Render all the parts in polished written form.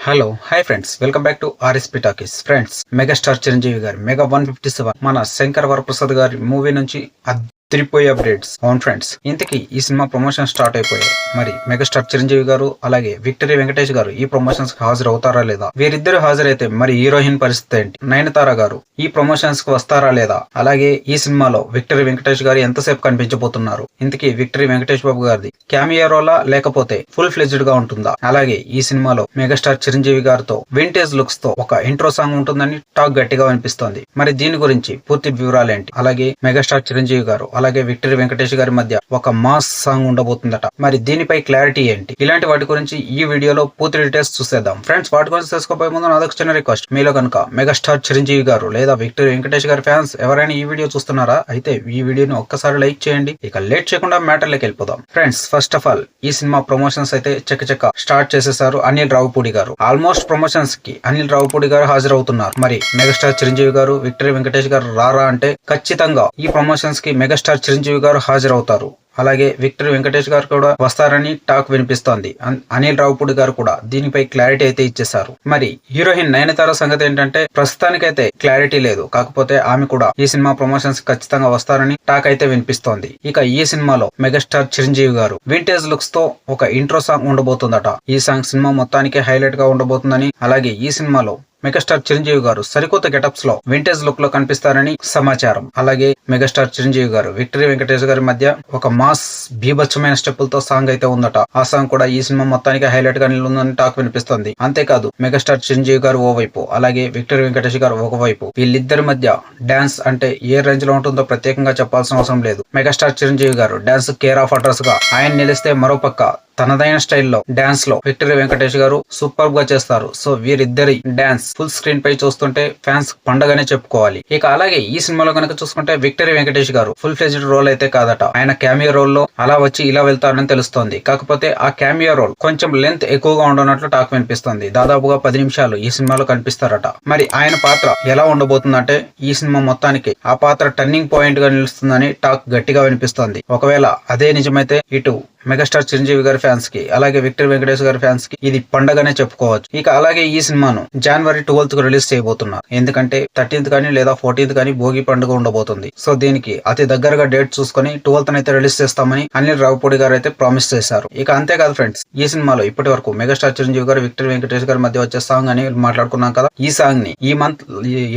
Hello hi friends, welcome back to RSP talkies. Friends, megastar Chiranjeevi గారి mega 157 మన శంకర్ వరప్రసాద్ గారి movie నుంచి అదిరిపోయే అప్డేట్స్. అవును ఫ్రెండ్స్, ఇంతకీ ఈ సినిమా ప్రమోషన్ స్టార్ట్ అయిపోయాయి. మరి మెగాస్టార్ చిరంజీవి గారు అలాగే విక్టరీ వెంకటేష్ గారు ఈ ప్రమోషన్స్ కి హాజరు అవుతారా లేదా? వీరిద్దరు హాజరైతే మరి హీరోయిన్ పరిస్థితి ఏంటి? నయనతార గారు ఈ ప్రమోషన్స్ కి వస్తారా లేదా? అలాగే ఈ సినిమాలో విక్టరీ వెంకటేష్ గారు ఎంతసేపు కనిపించబోతున్నారు? ఇంతకీ విక్టరీ వెంకటేష్ బాబు గారిది క్యామియో రోలా లేకపోతే ఫుల్ ఫ్లెజ్డ్ గా ఉంటుందా? అలాగే ఈ సినిమాలో మెగాస్టార్ చిరంజీవి గారితో వింటేజ్ లుక్స్ తో ఒక ఇంట్రో సాంగ్ ఉంటుందని టాక్ గట్టిగా వినిపిస్తోంది. మరి దీని గురించి పూర్తి వివరాలు ఏంటి? అలాగే మెగాస్టార్ చిరంజీవి గారు అలాగే విక్టరీ వెంకటేష్ గారి మధ్య ఒక మాస్ సాంగ్ ఉండబోతుందట. మరి దీనిపై క్లారిటీ ఏంటి? ఇలాంటి వాటి గురించి ఈ వీడియోలో పూర్తి డీటెయిల్స్ చూసేద్దాం. ఫ్రెండ్స్, వాటి గురించి తెలుసుకోబోయే ముందు నాదొక చిన్న రిక్వెస్ట్. మీలో కనుక మెగాస్టార్ చిరంజీవి గారు లేదా విక్టరీ వెంకటేష్ గారి ఫ్యాన్స్ ఎవరైనా ఈ వీడియో చూస్తున్నారా? అయితే ఈ వీడియోని ఒక్కసారి లైక్ చేయండి. ఇక లేట్ చేయకుండా మ్యాటర్లోకి వెళ్ళిపోదాం. ఫ్రెండ్స్, ఫస్ట్ ఆఫ్ ఆల్ ఈ సినిమా ప్రమోషన్స్ అయితే చక్క స్టార్ట్ చేసేసారు అనిల్ రావుపూడి గారు. ఆల్మోస్ట్ ప్రమోషన్స్ కి అనిల్ రావుపూడి గారు హాజరవుతున్నారు. మరి మెగాస్టార్ చిరంజీవి గారు విక్టరీ వెంకటేష్ గారు రారా అంటే ఖచ్చితంగా ఈ ప్రమోషన్స్ కి మెగాస్టార్ చిరంజీవి గారు హాజరవుతారు. అలాగే విక్టరీ వెంకటేష్ గారు కూడా వస్తారని టాక్ వినిపిస్తోంది. అనిల్ రావుపూడి గారు కూడా దీనిపై క్లారిటీ అయితే ఇచ్చేశారు. మరి హీరోయిన్ నయనతార సంగతి ఏంటంటే ప్రస్తుతానికైతే క్లారిటీ లేదు. కాకపోతే ఆమె కూడా ఈ సినిమా ప్రమోషన్స్ ఖచ్చితంగా వస్తారని టాక్ అయితే వినిపిస్తోంది. ఇక ఈ సినిమాలో మెగాస్టార్ చిరంజీవి గారు వింటేజ్ లుక్స్ తో ఒక ఇంట్రో సాంగ్ ఉండబోతుందట. ఈ సాంగ్ సినిమా మొత్తానికి హైలైట్ గా ఉండబోతుందని, అలాగే ఈ సినిమాలో మెగాస్టార్ చిరంజీవి గారు సరికొత్త గెటప్స్ లో వింటేజ్ లుక్ లో కనిపిస్తారని సమాచారం. అలాగే మెగాస్టార్ చిరంజీవి గారు విక్టరీ వెంకటేష్ గారి మధ్య ఒక మాస్ బీభత్సమైన స్టెప్పులతో సాంగ్ అయితే ఉందట. ఆ సాంగ్ కూడా ఈ సినిమా మొత్తానికి హైలైట్ గా నిలుందని టాక్ వినిపిస్తుంది. అంతేకాదు మెగాస్టార్ చిరంజీవి గారు ఓవైపు అలాగే విక్టరీ వెంకటేష్ గారు ఒకవైపు, వీళ్ళిద్దరి మధ్య డాన్స్ అంటే ఏ రేంజ్ లో ఉంటుందో ప్రత్యేకంగా చెప్పాల్సిన అవసరం లేదు. మెగాస్టార్ చిరంజీవి గారు డాన్స్ కేర్ ఆఫ్ అడ్రస్ గా ఆయన నిలిస్తే, మరోపక్క తనదైన స్టైల్లో డాన్స్ లో విక్టరీ వెంకటేష్ గారు సూపర్ గా చేస్తారు. సో వీరిద్దరి డాన్స్ ఫుల్ స్క్రీన్ పై చూస్తుంటే ఫ్యాన్స్ పండగనే చెప్పుకోవాలి. ఇక అలాగే ఈ సినిమాలో కనుక చూసుకుంటే విక్టరీ వెంకటేష్ గారు ఫుల్ ఫ్లెజ్డ్ రోల్ అయితే కాదట. ఆయన క్యామియో రోల్ లో అలా వచ్చి ఇలా వెళ్తారని తెలుస్తోంది. కాకపోతే ఆ క్యామియో రోల్ కొంచెం లెంత్ ఎక్కువగా ఉండనట్లు టాక్ వినిపిస్తుంది. దాదాపుగా 10 నిమిషాలు ఈ సినిమాలో కనిపిస్తారట. మరి ఆయన పాత్ర ఎలా ఉండబోతుందంటే ఈ సినిమా మొత్తానికి ఆ పాత్ర టర్నింగ్ పాయింట్ గా నిలుస్తుందని టాక్ గట్టిగా వినిపిస్తోంది. ఒకవేళ అదే నిజమైతే ఇటు మెగాస్టార్ చిరంజీవి గారి ఫ్యాన్స్ కి అలాగే విక్టరీ వెంకటేష్ గారి ఫ్యాన్స్ కి ఇది పండగనే చెప్పుకోవచ్చు. ఇక అలాగే ఈ సినిమాను జనవరి 12th కు రిలీజ్ చేయబోతున్నారు. ఎందుకంటే 13th కానీ లేదా 14th కానీ భోగి పండుగ ఉండబోతుంది. సో దీనికి అతి దగ్గరగా డేట్ చూసుకుని 12th అయితే రిలీజ్ చేస్తామని అనిల్ రావుపూడి గారు అయితే ప్రామిస్ చేశారు. ఇక అంతేకాదు ఫ్రెండ్స్, ఈ సినిమాలో ఇప్పటి వరకు మెగాస్టార్ చిరంజీవి గారు విక్టరీ వెంకటేష్ గారి మధ్య వచ్చే సాంగ్ అని మాట్లాడుకున్నాం కదా. ఈ సాంగ్ ని ఈ మంత్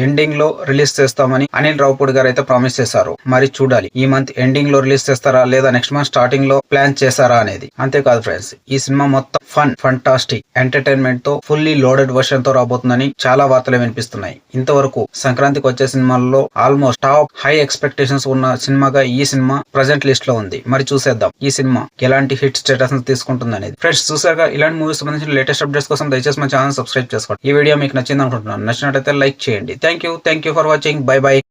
ఎండింగ్ లో రిలీజ్ చేస్తామని అనిల్ రావుపూడి గారు అయితే ప్రామిస్ చేశారు. మరి చూడాలి ఈ మంత్ ఎండింగ్ లో రిలీజ్ చేస్తారా లేదా నెక్స్ట్ మంత్ స్టార్టింగ్ లో ప్లాన్ చేశారా అనేది. అంతేకాదు ఫ్రెండ్స్, ఈ సినిమా మొత్తం ఫంటాస్టిక్ ఎంటర్టైన్మెంట్ తో ఫుల్లీ లోడెడ్ వర్షన్ తో రాబోతుందని చాలా వార్తలు వినిపిస్తున్నాయి. ఇంతవరకు సంక్రాంతికి వచ్చే సినిమాల్లో ఆల్మోస్ట్ టాప్ హై ఎక్స్పెక్టేషన్స్ ఉన్న సినిమాగా ఈ సినిమా ప్రజెంట్ లిస్ట్ లో ఉంది. మరి చూసేద్దాం ఈ సినిమా ఎలాంటి హిట్ స్టేటస్ తీసుకుంటుంది అనేది. ఫ్రెండ్స్, చూసాక ఇలాంటి మూవీస్ సంబంధించిన లేటెస్ట్ అప్డేట్స్ కోసం దయచేసి మన ఛానల్ సబ్స్క్రైబ్ చేసుకోండి. ఈ వీడియో మీకు నచ్చింది అనుకుంటున్నాను. నచ్చినట్లయితే లైక్ చేయండి. Thank you for watching. By by.